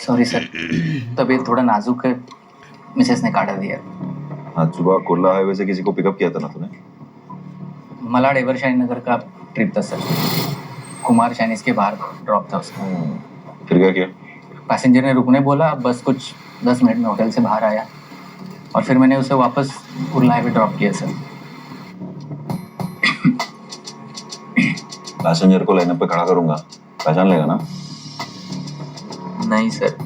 Sorry sir, तबीयत थोड़ा नाजुक है, मिसेस ने काढ़ा दिया। आज सुबह कुर्ला हाईवे से किसी को पिकअप किया था ना तूने? मलाड एवर शाइन नगर का ट्रिप था सर। कुमार चाइनीज के बाहर ड्रॉप था उसका। फिर क्या किया? पैसेंजर ने रुकने बोला, बस कुछ 10 मिनट में होटल से बाहर आया और फिर मैंने उसे वापस कुर्ला हाईवे ड्रॉप किया सर। पैसेंजर को लाइनअप पे खड़ा करूंगा, पहचान लेगा ना? नहीं सर,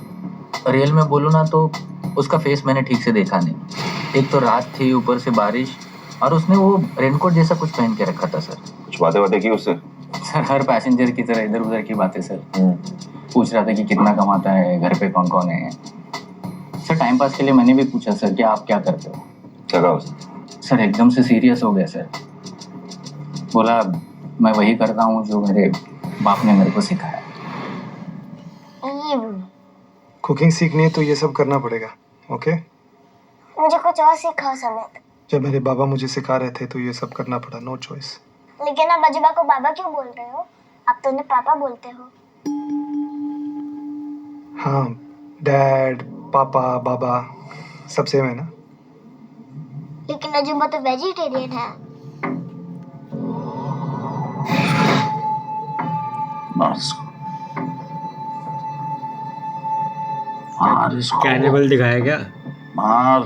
रियल में बोलूँ ना तो उसका फेस मैंने ठीक से देखा नहीं। एक तो रात थी, ऊपर से बारिश, और उसने वो रेनकोट जैसा कुछ पहन के रखा था सर। कुछ बातें की उससे? सर हर पैसेंजर की तरह इधर उधर की बातें सर। पूछ रहा था कि कितना कमाता है, घर पे कौन कौन है। सर टाइम पास के लिए मैंने भी पूछा सर कि आप क्या करते हो। क्या कहा उसने? सर एकदम से सीरियस हो गया सर। बोला मैं वही करता हूँ जो मेरे बाप ने मेरे को सिखाया। कुकिंग सीखनी है तो ये सब करना पड़ेगा, ओके? मुझे कुछ और सिखाओ समित। जब मेरे बाबा मुझे सिखा रहे थे तो ये सब करना पड़ा, नो चॉइस। लेकिन आप अजूबा को बाबा क्यों बोल रहे हो? आप तो उन्हें पापा बोलते हो। हाँ, डैड, पापा, बाबा सब सेम है ना? लेकिन अजूबा तो वेजिटेरियन है। मार इसको। कैनिबल दिखाया क्या? मार।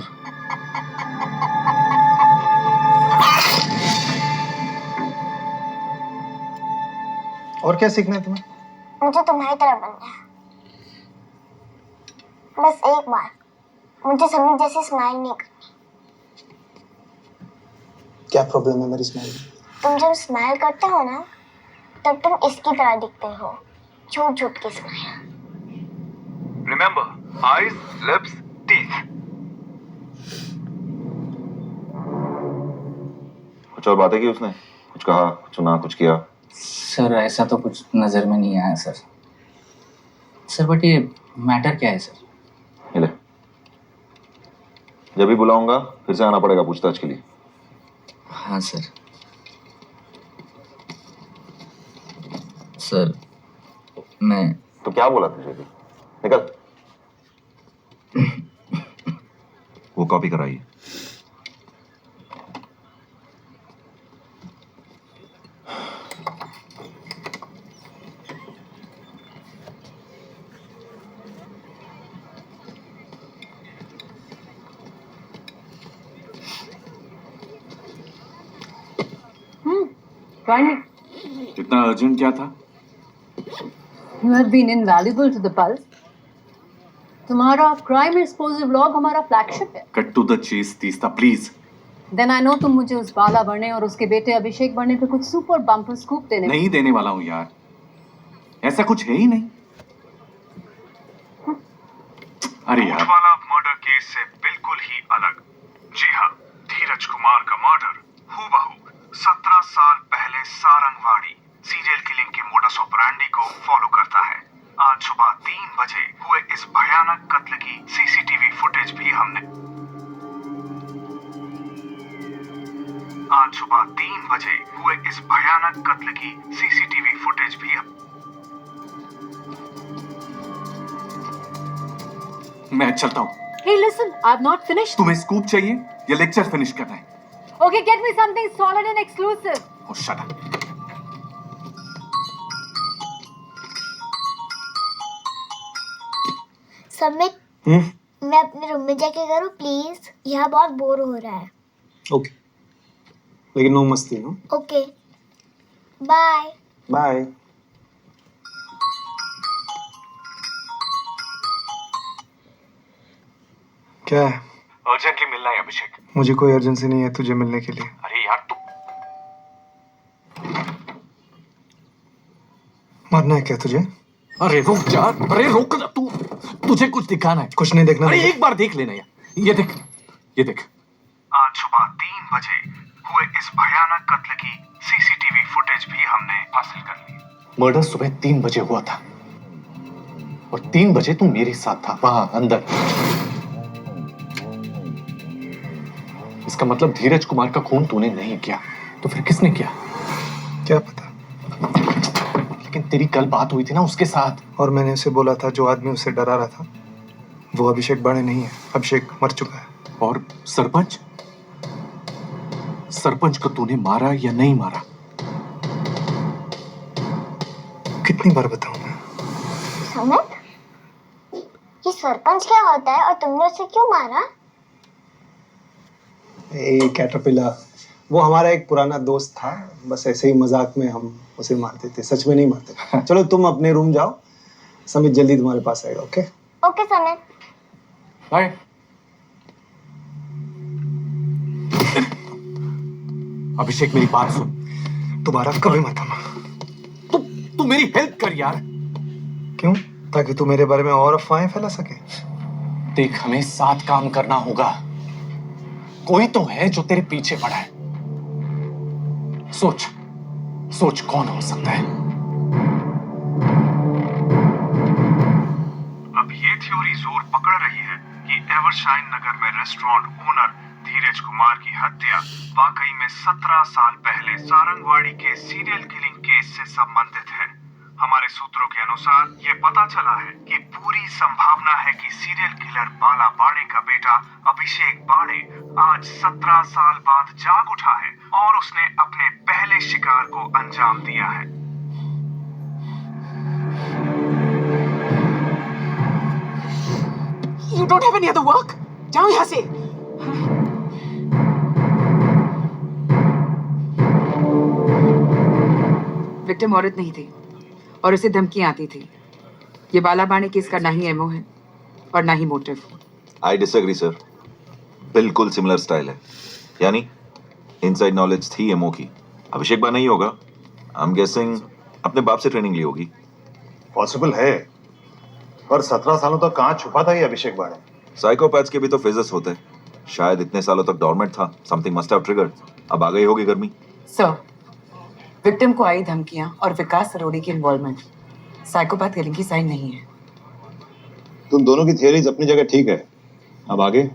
और क्या सीखना है तुम्हें? मुझे तुम्हारी तरह बनना है, बस एक बार। मुझे समित जैसी स्माइल नहीं करनी। क्या प्रॉब्लम है मेरी स्माइल में? तुम जब स्माइल करते हो ना, तब तुम इसकी तरह दिखते हो, झूठ झूठ की smile. Remember, eyes, lips, teeth. कुछ और बातें की उसने? कुछ कहा, कुछ सुना, कुछ किया? सर ऐसा तो कुछ नज़र में नहीं आया सर। सर बट ये मैटर क्या है सर? ये ले, जब भी बुलाऊंगा फिर से आना पड़ेगा पूछताछ के लिए। हाँ सर। सर मैं तो क्या बोला तुझे भी? निकल। वो कॉपी कराइए। इतना अर्जेंट क्या था? You have been invaluable to the Pulse. तुम्हारा क्राइम एक्सपोजिव व्लॉग हमारा फ्लैगशिप है। Cut to the chase Teesta please. Then I know तुम मुझे उस बाला बढ़ने और उसके बेटे अभिषेक बढ़ने पे कुछ सुपर बम्पर स्कूप देने नहीं देने वाला हूं यार, ऐसा कुछ है ही नहीं। अरे यार, वाला मर्डर केस से बिल्कुल ही अलग। जी हाँ, धीरज कुमार का मर्डर हूबहू 17 साल पहले सारंगवाड़ी सीरियल किलिंग के मोडस ऑपरेंडी को फॉलो करता है। आज सुबह 3 बजे हुए इस भयानक कत्ल की सीसीटीवी फुटेज भी हमने मैं चलता हूं। Hey listen, I've not finished. तुम्हें स्कूप चाहिए या लेक्चर फिनिश करना है? Okay, get me something solid and exclusive. Oh, shut up. समित, मैं अपने रूम में जाके करूँ प्लीज? यहाँ बहुत बोर हो रहा है। ओके, लेकिन नो मस्ती। No okay, bye. बाय। क्या है? अर्जेंटली मिलना है अभिषेक। मुझे कोई अर्जेंसी नहीं है तुझे मिलने के लिए। अरे यार तू मरना है क्या तुझे? अरे रुक जा, अरे रुक जा, तू तुझे कुछ दिखाना है? कुछ नहीं देखना। अरे एक बार देख लेना यार। ये देख, ये देख। आज सुबह 3 बजे हुए इस भयानक कत्ल की सीसीटीवी फुटेज भी हमने हासिल कर ली। मर्डर सुबह 3 बजे हुआ था और 3 बजे तू मेरे साथ था वहां अंदर। इसका मतलब धीरज कुमार का खून तूने नहीं किया, तो फिर किसने किया? क्या पता, लेकिन तेरी कल बात हुई थी ना उसके साथ। और मैंने उसे बोला था जो आदमी उसे डरा रहा था वो अभिषेक बाणे नहीं है, अभिषेक मर चुका है। और सरपंच, सरपंच को तूने मारा या नहीं मारा? कितनी बार बताऊं मैं? समित, ये सरपंच क्या होता है और तुमने उसे क्यों मारा? ए कैटरपिलर, वो हमारा एक पुराना दोस्त था, बस ऐसे ही मजाक में हम उसे मारते थे, सच में नहीं मारते। चलो तुम अपने रूम जाओ, समित जल्दी तुम्हारे पास आएगा। ओके ओके समित। बाय। अभिषेक मेरी बात सुन, दोबारा कभी मत आना। तू तू मेरी हेल्प कर यार। क्यों? ताकि तू मेरे बारे में और अफवाहें फैला सके। देख, हमें साथ काम करना होगा। कोई तो है जो तेरे पीछे पड़ा है। सोच सोच कौन हो सकता है? अब ये थ्योरी जोर पकड़ रही है कि एवरशाइन नगर में रेस्टोरेंट ओनर धीरज कुमार की हत्या वाकई में 17 साल पहले सारंगवाड़ी के सीरियल किलिंग केस से संबंधित है। हमारे सूत्रों के अनुसार ये पता चला है कि पूरी संभावना है कि सीरियल किलर बाला बाणे का बेटा अभिषेक बाणे आज 17 साल बाद जाग उठा है और उसने अपने पहले शिकार को अंजाम दिया है। You don't have any other work? जाओ यहाँ से। विक्टिम औरत नहीं थी और उसे धमकियां आती थी। ये बाला बाणे केस का ना ही एमओ है और ना ही मोटिव। आई डिसएग्री सर, बिल्कुल सिमिलर स्टाइल है। यानी इनसाइड नॉलेज थी एमओ की। अभिषेक बाणे ही होगा। आई एम गेसिंग अपने बाप से ट्रेनिंग ली होगी। पॉसिबल है, पर 17 सालों तक कहाँ छुपा था ये अभिषेक बाणे? साइकोपैथ्स के भी तो फेजेस होते हैं। शायद इतने सालों तक डॉर्मेंट था, समथिंग मस्ट हैव ट्रिगर्ड। अब आ गई होगी गर्मी। सर, विक्टिम को आई धमकियां और विकास सरोड़े की इन्वॉल्वमेंट साइकोपैथ किलिंग की साइन नहीं है। तुम दोनों की थियरीज अपनी जगह ठीक है, अब आगे?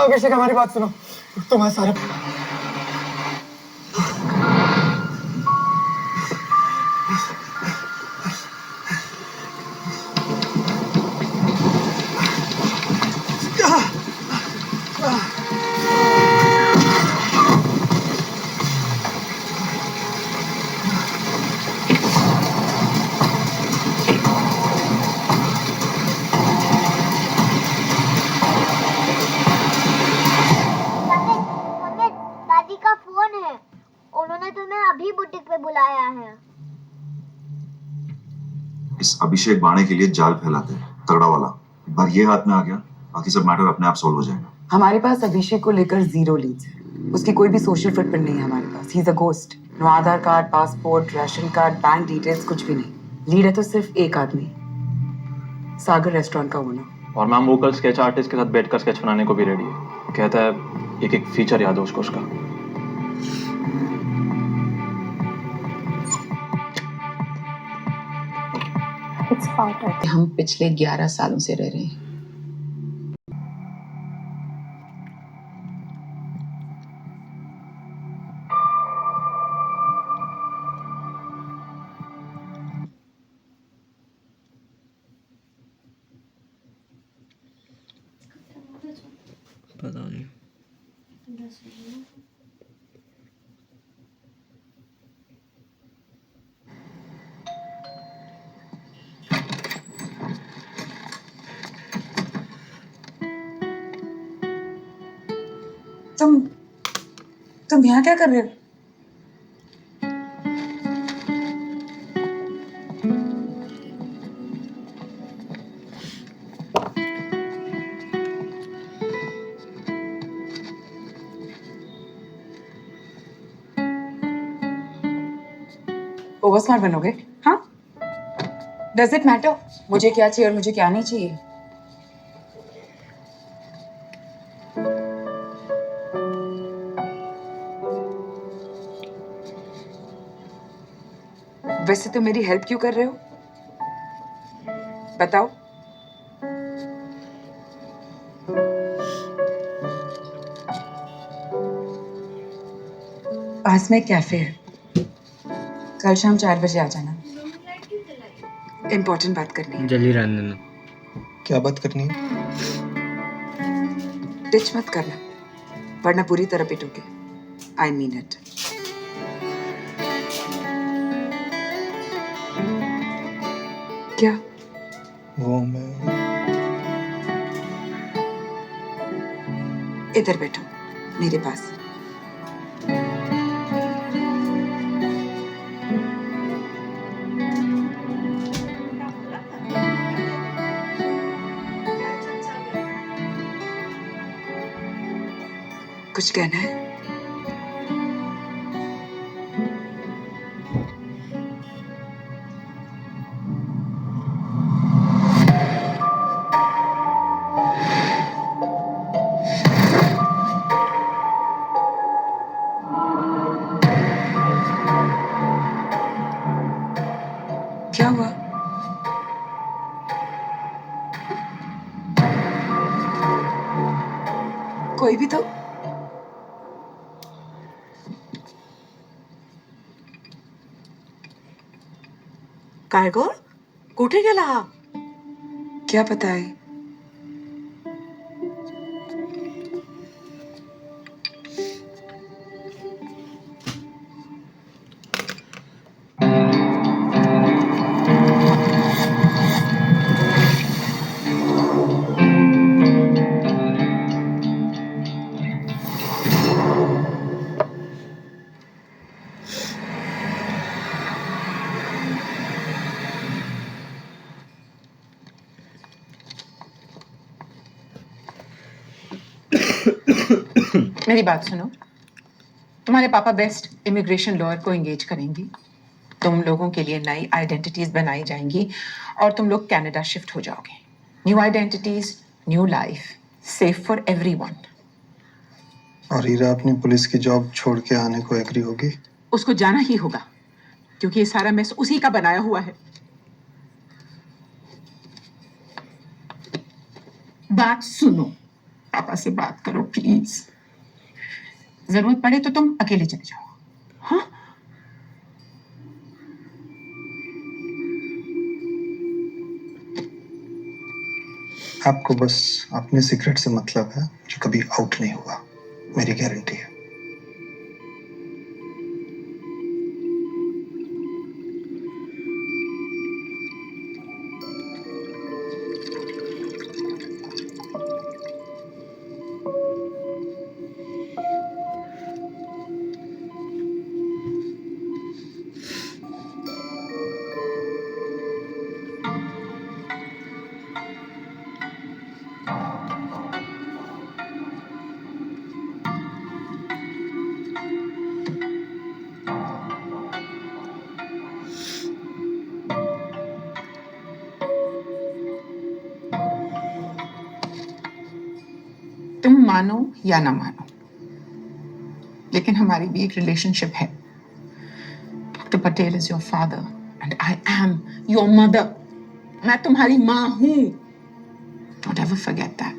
अभिषेक हमारी बात सुनो, तुम्हारा सारा समित, दादी का फोन है, उन्होंने तुम्हें अभी बुटीक पे बुलाया है। इस अभिषेक बाणे के लिए जाल फैलाते हैं, तगड़ा वाला। एक बार ये हाथ में आ गया, बाकी सब मैटर अपने आप सॉल्व हो जाएगा। हमारे पास अभिषेक को लेकर 0 लीड्स है। उसकी कोई भी सोशल फुटप्रिंट नहीं है हमारे पास। He is a ghost. No Aadhaar card, passport, ration card, bank details, कुछ भी नहीं। लीड है तो सिर्फ एक आदमी, सागर रेस्टोरेंट का ओनर। और मैम वो कल स्केच आर्टिस्ट के साथ बैठकर स्केच बनाने को भी रेडी है। कहता है एक एक फीचर याद है उसको उसका। हम पिछले 11 सालों से रह रहे हैं। पता नहीं। तुम यहाँ क्या कर रहे हो? ओवर स्मार्ट बनोगे? हाँ? डज इट मैटर मुझे क्या चाहिए और मुझे क्या नहीं चाहिए? वैसे तो मेरी हेल्प क्यों कर रहे हो? बताओ। पास में एक कैफे है, कल शाम 4 बजे आ जाना। इम्पोर्टेंट बात करनी है। जल्दी रहने देना। क्या बात करनी है? डिच मत करना वरना पूरी तरह पिटोगे। I mean it. क्या? वो मैं इधर बैठो मेरे पास। कुछ कहना है? क्या हुआ? कोई भी तो काय गं कुठे गेला हा? क्या पता है? मेरी बात सुनो, तुम्हारे पापा बेस्ट इमिग्रेशन लॉयर को एंगेज करेंगी, तुम लोगों के लिए नई आइडेंटिटीज बनाई जाएंगी और तुम लोग कनाडा शिफ्ट हो जाओगे। New identities, new life, safe for everyone. और हीरा अपनी पुलिस की जॉब छोड़ के आने को एग्री होगी? उसको जाना ही होगा क्योंकि ये सारा मैस उसी का बनाया हुआ है। बात सुनो, पापा से बात करो प्लीज। जरूरत पड़े तो तुम अकेले चले जाओ। हाँ? आपको बस अपने सीक्रेट से मतलब है जो कभी आउट नहीं हुआ, मेरी गारंटी है। तुम मानो या ना मानो, लेकिन हमारी भी एक रिलेशनशिप है। Doctor Patel is your father and I am your mother. मैं तुम्हारी माँ हूं। Don't ever forget that.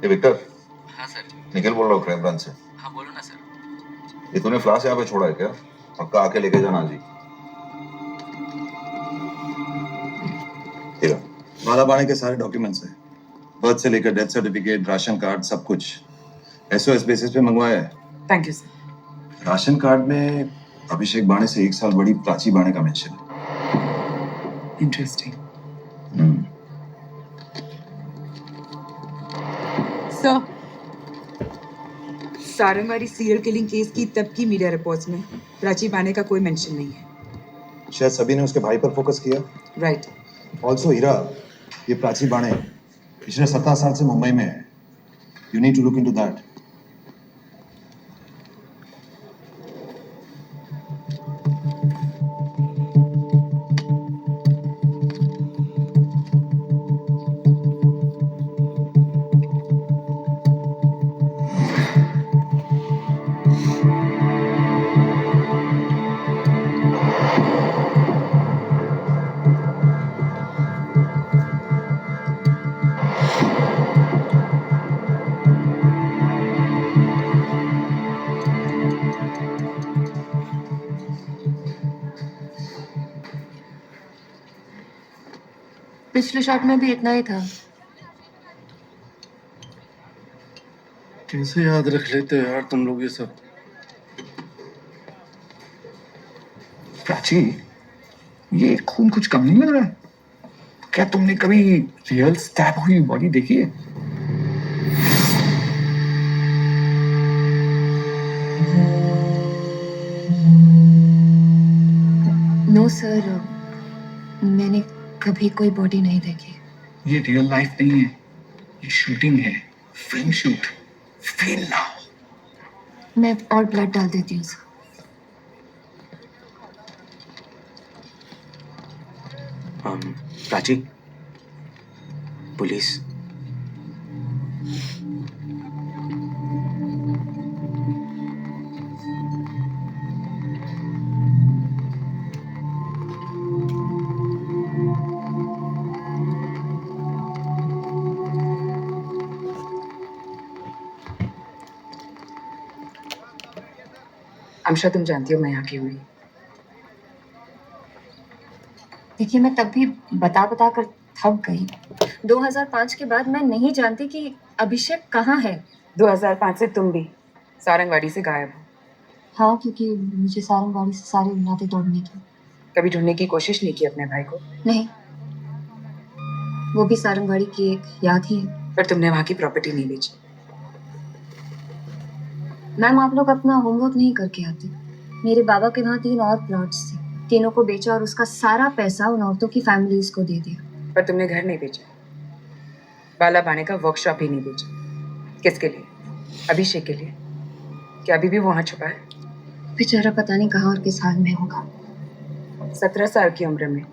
ये विक्टर। हाँ सर। निखिल बोल रहा हूँ क्राइम ब्रांच से। हाँ बोलो ना सर। ये तूने फ्लास यहाँ पे छोड़ा है क्या? पक्का आके लेके जाना जी। ठीक है। वाला बाणे के सारे डॉक्यूमेंट्स हैं, बर्थ से लेकर डेथ सर्टिफिकेट, राशन कार्ड, सब कुछ एसओएस बेसिस पे मंगवाया है। Thank you sir. Ration card में अभिषेक बाणे से 1 साल बड़ी प्राची बाणे का मेंशन है। Interesting. Sir, Sarangwadi serial killing case की तब की मीडिया रिपोर्ट्स में प्राची बाने का कोई मेंशन नहीं है। शायद सभी ने उसके भाई पर फोकस किया। राइट। ऑल्सो हीरा, ये प्राची बाणे पिछले 17 साल से मुंबई में है। You need to look into that. पिछले शॉट में भी इतना ही था। कैसे याद रख लेते हो यार तुम लोग ये सब? प्राची, ये खून कुछ कम नहीं लग रहा है? क्या तुमने कभी रियल स्टैब हुई बॉडी देखी है? नो सर, मैंने कभी कोई बॉडी नहीं देखी। ये रियल लाइफ नहीं है, ये शूटिंग है, फिल्म शूट। Feel now. मैं और ब्लड डाल देती हूँ सर। प्राची, पुलिस। अमशा, तुम जानती हो मैं यहाँ क्यों हुई? देखिए, मैं तब भी बता बता कर थक गई। 2005 के बाद मैं नहीं जानती कि अभिषेक कहाँ है। 2005 से तुम भी सारंगवाड़ी से गायब हो। हाँ, क्योंकि मुझे सारंगवाड़ी से सारे नाते तोड़ने की। कभी ढूंढने की कोशिश नहीं की अपने भाई को? नहीं, वो भी सारंगवाड़ी की एक याद ही है। पर तुमने वहाँ की प्रॉपर्टी नहीं बेची। मैम, आप लोग अपना होमवर्क नहीं करके आते। मेरे बाबा के वहाँ 3 और प्लॉट्स थे, तीनों को बेचा और उसका सारा पैसा उन औरतों की फैमिलीज को दे दिया। पर तुमने घर नहीं बेचा, बाला बाने का वर्कशॉप भी नहीं बेचा। किसके लिए? अभिषेक के लिए? क्या अभी भी वहाँ छुपा है? बेचारा पता नहीं कहाँ और किस हाल में होगा। 17 साल की उम्र में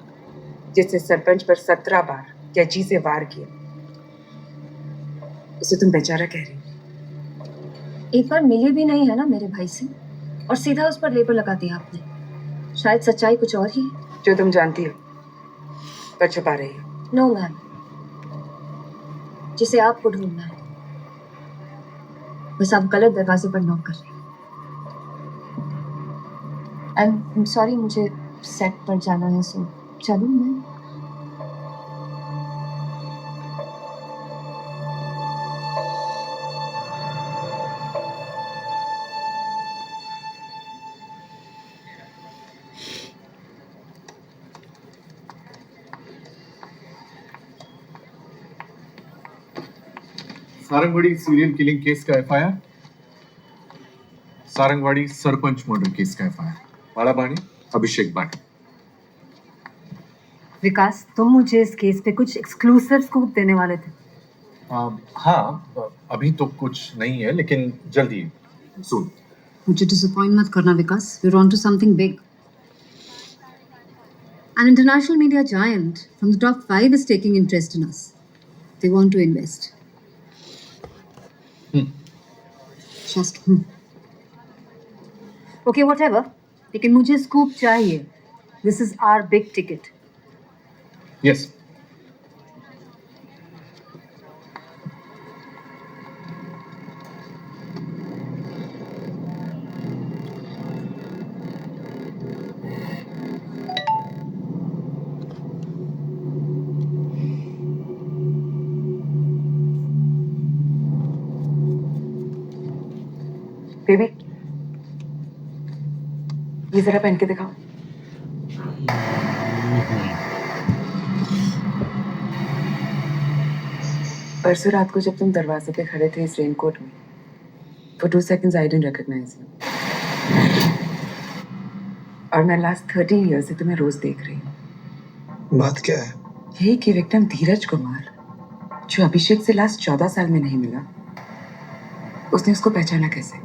जिससे सरपंच पर 17 बार कैची से वार किया, उसे तुम बेचारा कह रही? एक बार मिली भी नहीं है ना मेरे भाई से, और सीधा उस पर लेबल लगा दिया आपने। शायद सच्चाई कुछ और ही है। जो तुम जानती हो पर छुपा रही हो। नो मैम, जिसे आपको ढूंढना है बस आप गलत दरवाजे पर नॉक कर रहे हैं। आई एम सॉरी, मुझे सेट पर जाना है, सो चलूं मैं? सारंगवाड़ी सीरियल किलिंग केस का एफआईआर, सारंगवाड़ी सरपंच मर्डर केस का एफआईआर, बाला बाने, अभिषेक बाने। विकास, तुम मुझे इस केस पे कुछ एक्सक्लूसिव स्कूप देने वाले थे। हाँ, अभी तो कुछ नहीं है, लेकिन जल्दी सुन। मुझे डिसअपॉइंट मत करना Vikas, we are on to something big. An international media giant from the top 5 is taking interest in us. They want to invest. Just Okay, whatever. लेकिन मुझे स्कूप चाहिए. This is our big ticket. Yes. Baby, ये जरा पहन के दिखाओ। परसों रात को जब तुम दरवाजे पे खड़े थे इस रेनकोट में, for 2 seconds I didn't recognize you. और मैं लास्ट 30 years से तुम्हें रोज देख रही हूँ। बात क्या है? यही कि विक्टिम धीरज कुमार, जो अभिषेक से लास्ट 14 साल में नहीं मिला, उसने उसको पहचाना कैसे?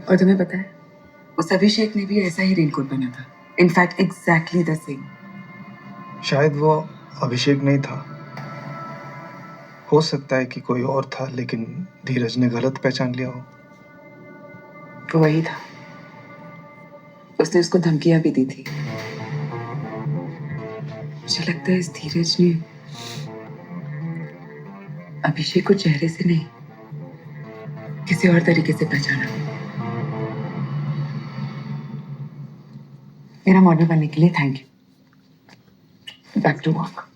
और तुम्हें पता है, उस अभिषेक ने भी ऐसा ही रेनकोट पहना था। In fact exactly the same. शायद वो अभिषेक नहीं था, हो सकता है कि कोई और था, लेकिन धीरज ने गलत पहचान लिया हो। वो वही था, उसने उसको धमकियां भी दी थी। मुझे लगता है इस धीरज ने अभिषेक को चेहरे से नहीं, किसी और तरीके से पहचाना। मेरा मॉडल बनने के लिए thank you. Back to work.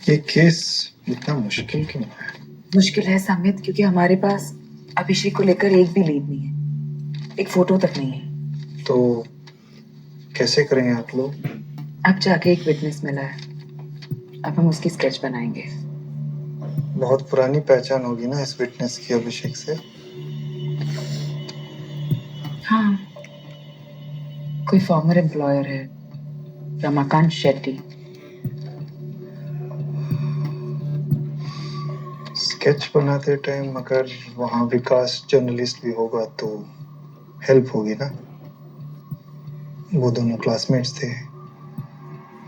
ये केस इतना मुश्किल क्यों है? मुश्किल है सामित, क्योंकि हमारे पास अभिषेक को लेकर एक भी लीड नहीं है, एक फोटो तक नहीं है। तो कैसे करेंगे आप लोग? अब जाके एक विटनेस मिला है, अब हम उसकी स्केच बनाएंगे। बहुत पुरानी पहचान होगी ना इस विटनेस की अभिषेक से? हाँ, कोई फॉर्मर एम्प्लॉयर है, रमाकांत शेट्टी। स्केच बनाते टाइम अगर वहाँ विकास जर्नलिस्ट भी होगा तो हेल्प होगी ना? वो दोनों क्लासमेट्स थे।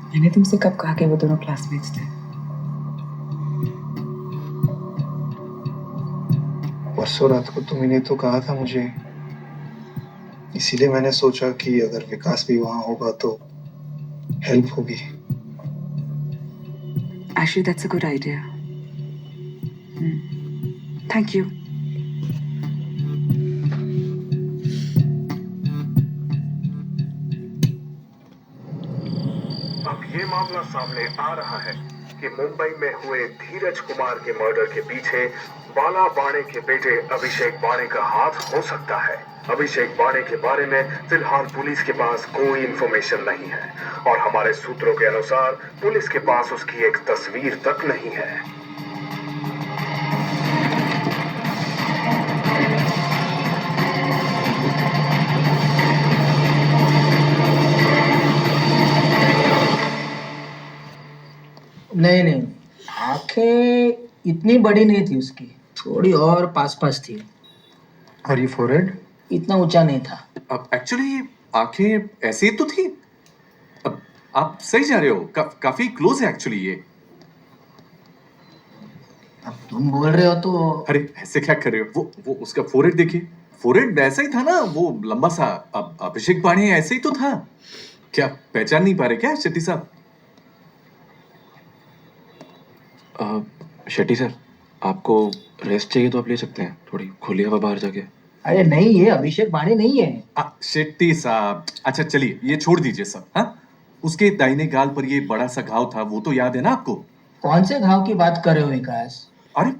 मैंने तुमसे कब कहा कि वो दोनों क्लासमेट्स थे? परसों रात को तुमने तो कहा था मुझे, इसीलिए मैंने सोचा कि अगर विकास भी वहाँ होगा तो हेल्प होगी। Actually, that's a good idea. Thank you. अब ये मामला सामने आ रहा है कि मुंबई में हुए धीरज कुमार के मर्डर के पीछे बाला बाणे के बेटे अभिषेक बाणे का हाथ हो सकता है। अभिषेक बाणे के बारे में फिलहाल पुलिस के पास कोई इंफॉर्मेशन नहीं है और हमारे सूत्रों के अनुसार पुलिस के पास उसकी एक तस्वीर तक नहीं है। नहीं नहीं, आंखें इतनी बड़ी नहीं थी उसकी, थोड़ी और पास पास थी। और ये फोरहेड इतना ऊंचा नहीं था। अब एक्चुअली आंखें ऐसे ही तो थी। अब आप सही जा रहे हो, काफी क्लोज है एक्चुअली ये। अब तुम बोल रहे हो तो। अरे ऐसे क्या कर रहे हो? वो उसका फोरहेड देखिए, फोरहेड ऐसा ही था ना, वो लंबा सा। अब अभिषेक बाणे ऐसे ही तो था। क्या पहचान नहीं पा रहे क्या शेट्टी साहब? शेट्टी सर, आपको रेस्ट चाहिए तो आप ले सकते हैं, थोड़ी खुली हवा बाहर जाके। अरे नहीं, ये अभिषेक बाणे नहीं है। शेट्टी साहब, अच्छा चलिए ये छोड़ दीजिए सब। हाँ, उसके दाहिने गाल पर ये बड़ा सा घाव था, वो तो याद है ना आपको? कौन से घाव की बात कर रहे हो विकास? अरे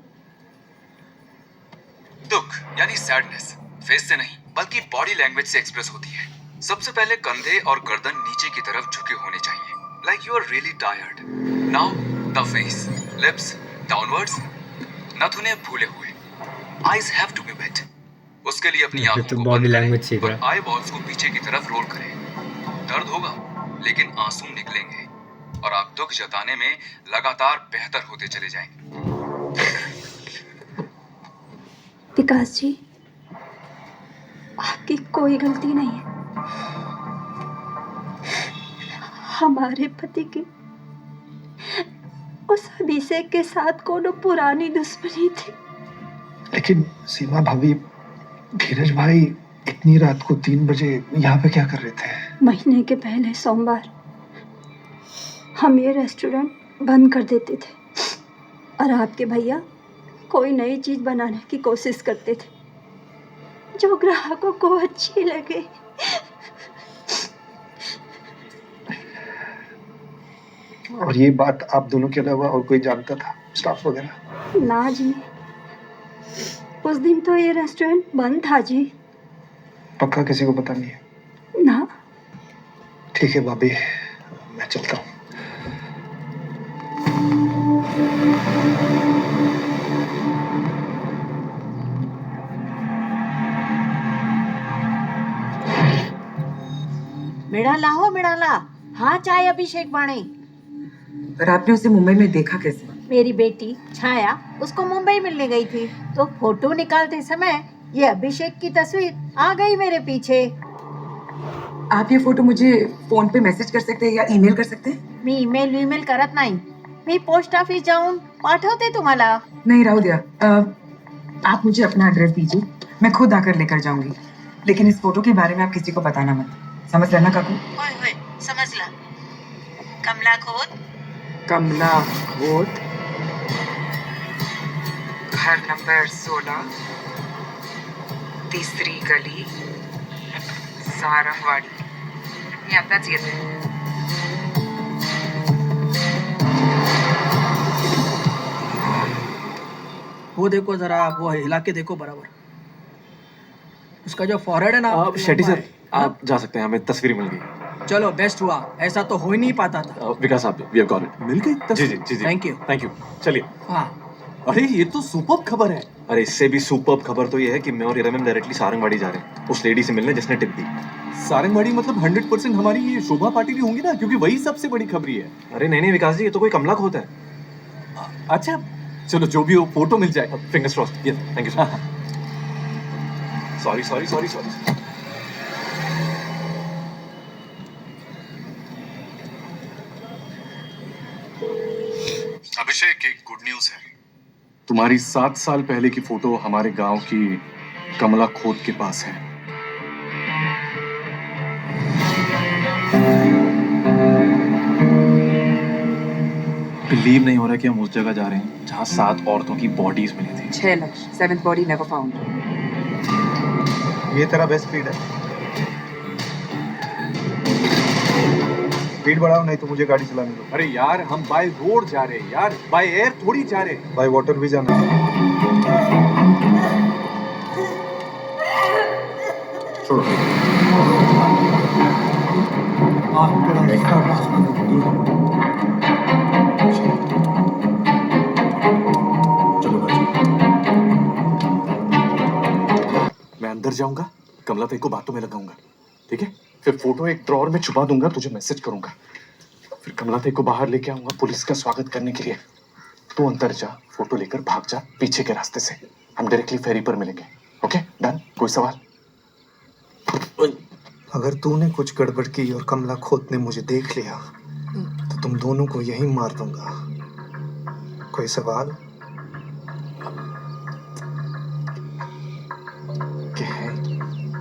दुख यानी सैडनेस फेस से नहीं बल्कि बॉडी लैंग्वेज से एक्सप्रेस होती है। सबसे पहले कंधे और गर्दन नीचे की तरफ झुके होने चाहिए, like you are really tired. Now the face, lips downwards, नथुने फूले हुए, eyes have to be wet. उसके लिए अपनी आंखों को बंद करें और आई बॉल्स को पीछे की तरफ रोल करें। दर्द होगा लेकिन आंसू निकलेंगे और आप दुख जताने में लगातार बेहतर होते चले जाएंगे। विकास जी, आपकी कोई गलती नहीं है। हमारे पति की उस अभिषेक के साथ कोनो पुरानी दुश्मनी थी। लेकिन सीमा भाभी, धीरज भाई इतनी रात को 3 बजे यहाँ पे क्या कर रहे थे? महीने के पहले सोमवार हम ये रेस्टोरेंट बंद कर देते थे और आपके भैया कोई नई चीज बनाने की कोशिश करते थे जो ग्राहकों को अच्छी लगे। और ये बात आप दोनों के अलावा और कोई जानता था, स्टाफ वगैरह? ना जी, उस दिन तो ये रेस्टोरेंट बंद था जी। पक्का किसी को पता नहीं है? ना। ठीक है भाभी, मैं चलता हूँ। मिड़ाला हाँ चाय अभिषेक बाणे। पर आपने उसे मुंबई में देखा कैसे? मेरी बेटी छाया उसको मुंबई मिलने गई थी तो फोटो निकालते समय ये अभिषेक की तस्वीर आ गई मेरे पीछे। आप ये फोटो मुझे फोन पे मैसेज कर सकते हैं या ईमेल कर सकते हैं? मी ईमेल करत नाही, मी पोस्ट ऑफिस जाऊन पाठवते तुम्हाला। नहीं राहू दिया, आप मुझे अपना एड्रेस दीजिए, मैं खुद आकर लेकर जाऊंगी। लेकिन इस फोटो के बारे में आप किसी को बताना मत, समझ लेना काकू? होय समझला। कमला खोत, घर नंबर 16, तीसरी गली, सारंगवाड़ी। Yeah, that's it. वो देखो जरा, वो हिला के देखो बराबर। उसका जो फॉरहेड है ना, शेट्टी सर आप जा सकते हैं, हमें तस्वीर मिल गई। चलो बेस्ट हुआ, ऐसा तो हो ही नहीं पाता था। विकास साहब, वी हैव गॉट इट। मिल गई तस्वीर? जी। Thank you. चलिए। हाँ। अरे ये तो सुपर्ब खबर है। अरे इससे भी सुपर्ब खबर तो ये है कि मैं और इरम डायरेक्टली सारंगवाड़ी जा रहे हैं उस लेडी से मिलने जिसने टिप दी। सारंगवाड़ी मतलब 100% हमारी ये शोभा पार्टी भी होंगी ना, क्योंकि वही सबसे बड़ी खबरी है। अरे नहीं विकास जी, ये तो कोई कमला खोत है। अच्छा चलो, जो भी हो फोटो मिल जाए। Fingers crossed. Yes, thank you sir. Sorry. Abhishek, एक गुड न्यूज है। तुम्हारी 7 साल पहले की फोटो हमारे गांव की कमला खोत के पास है। बिलीव नहीं हो रहा कि हम उस जगह जा रहे हैं जहां 7 औरतों की बॉडीज मिली थी। 6 lakh, 7th body never found. ये तेरा बेस्ट स्पीड है। स्पीड बढ़ाओ नहीं तो मुझे गाड़ी चलाने दो। अरे यार, हम बाय रोड जा रहे हैं यार, बाय एयर थोड़ी जा रहे हैं। बाय वाटर भी जाना है। छोड़ो। मैं अंदर जाऊंगा, कमला तेरे को बातों में लगाऊंगा, ठीक है? फिर फोटो एक ड्रॉअर में छुपा दूंगा, तुझे मैसेज करूंगा। फिर कमला तेरे को बाहर लेके आऊंगा पुलिस का स्वागत करने के लिए। तू अंदर जा, फोटो लेकर भाग जा पीछे के रास्ते से। हम डायरेक्टली फेरी पर मिलेंगे। Okay done? कोई सवाल? अगर तूने कुछ गड़बड़ की और कमला खोत ने मुझे देख लिया तो तुम दोनों को यहीं मार दूंगा। कोई सवाल?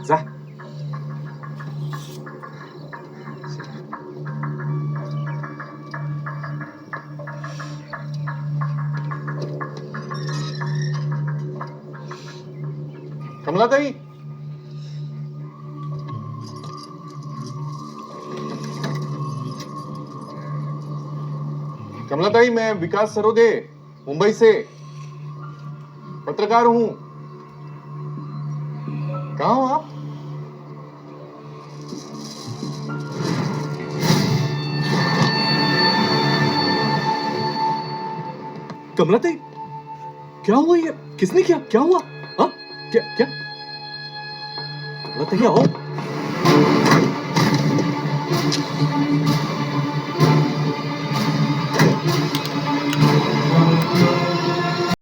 जा। कमला ताई, कमलाताई, मैं विकास सरोदे, मुंबई से पत्रकार हूं। कहाँ हो आप? कमलाताई, क्या हुआ ये? किसने किया? क्या हुआ? हाँ? क्या क्या? कमलाताई आओ।